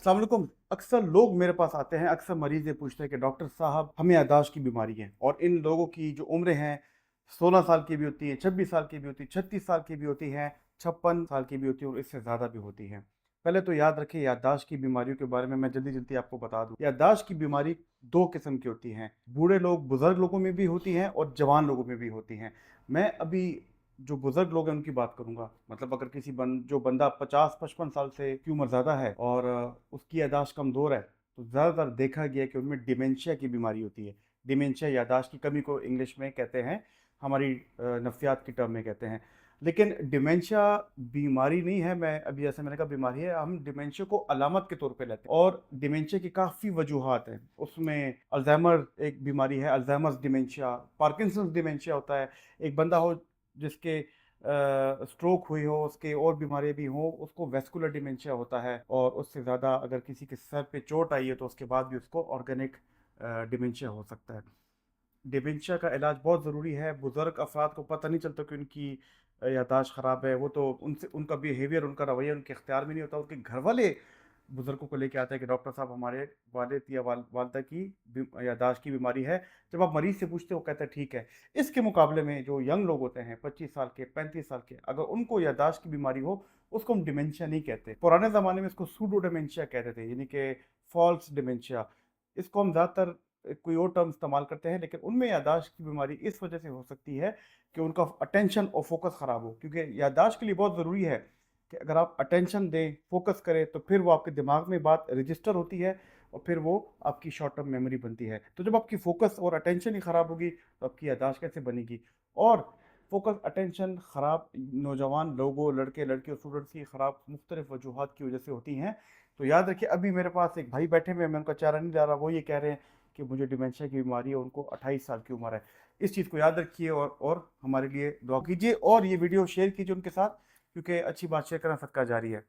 अस्सलाम वालेकुम। अक्सर लोग मेरे पास आते हैं, अक्सर मरीज़ ये पूछते हैं कि डॉक्टर साहब हमें याददाश्त की बीमारी है, और इन लोगों की जो उम्रें हैं 16 साल की भी होती है, 26 साल की भी होती है, 36 साल की भी होती हैं, 56 साल की भी होती है और इससे ज़्यादा भी होती हैं। पहले तो याद रखिए, याददाश्त की बीमारियों के बारे में मैं जल्दी-जल्दी आपको बता दूँ। याददाश्त की बीमारी 2 किस्म की होती हैं। बूढ़े लोग, बुज़ुर्ग लोगों में भी होती हैं और जवान लोगों में भी होती हैं। मैं अभी जो बुजुर्ग लोग हैं उनकी बात करूंगा। मतलब अगर जो बंदा 50-55 साल से की उम्र ज़्यादा है और उसकी याददाश्त कमज़ोर है, तो ज़्यादातर देखा गया है कि उनमें डिमेंशिया की बीमारी होती है। डिमेंशिया याददाश्त की कमी को इंग्लिश में कहते हैं, हमारी नफ्सियात की टर्म में कहते हैं। लेकिन डिमेंशिया बीमारी नहीं है। मैं अभी जैसे मैंने कहा बीमारी है, हम डिमेंशिया को अलामत के तौर पे लेते हैं और डिमेंशिया की काफ़ी वजूहात हैं। उसमें अल्जाइमर एक बीमारी है, अल्जाइमर्स डिमेंशिया, पार्किंसंस डिमेंशिया होता है। एक बंदा हो जिसके स्ट्रोक हुई हो, उसके और बीमारी भी हो, उसको वेस्कुलर डिमेंशिया होता है। और उससे ज़्यादा अगर किसी के सर पे चोट आई है तो उसके बाद भी उसको ऑर्गेनिक डिमेंशिया हो सकता है। डिमेंशिया का इलाज बहुत ज़रूरी है। बुज़ुर्ग अफराद को पता नहीं चलता कि उनकी याददाश्त ख़राब है। वो तो उनसे उनका बिहेवियर, उनका रवैया उनके इख्तियार में नहीं होता। उनके घर वाले बुज़ुर्गों को लेके आते हैं कि डॉक्टर साहब हमारे वालिद या वालदा की याददाश्त की बीमारी है। जब आप मरीज़ से पूछते हो, वो कहता है ठीक है। इसके मुकाबले में जो यंग लोग होते हैं 25 साल के, 35 साल के, अगर उनको याददाश्त की बीमारी हो, उसको हम डिमेंशिया नहीं कहते। पुराने ज़माने में इसको सूडो डिमेंशिया कहते थे, यानी कि फॉल्स डिमेंशिया। इसको हम ज़्यादातर कोई और टर्म इस्तेमाल करते हैं, लेकिन उनमें याददाश्त की बीमारी इस वजह से हो सकती है कि उनका अटेंशन और फोकस ख़राब हो। क्योंकि याददाश्त के लिए बहुत ज़रूरी है कि अगर आप अटेंशन दें, फोकस करें, तो फिर वो आपके दिमाग में बात रजिस्टर होती है और फिर वो आपकी शॉर्ट टर्म मेमोरी बनती है। तो जब आपकी फोकस और अटेंशन ही ख़राब होगी तो आपकी याददाश्त कैसे बनेगी? और फोकस अटेंशन ख़राब नौजवान लोगों, लड़के लड़कियों, स्टूडेंट्स की ख़राब मुख्तलिफ वजूहत की वजह से होती हैं। तो याद रखिए, अभी मेरे पास एक भाई बैठे हुए हैं, मैं उनका चेहरा नहीं जा रहा, वो ये कह रहे हैं कि मुझे डिमेंशिया की बीमारी है, उनको 28 साल की उम्र है। इस चीज़ को याद रखिए और हमारे लिए दुआ कीजिए और ये वीडियो शेयर कीजिए उनके साथ, क्योंकि अच्छी बात शेयर करना सदका जारी है।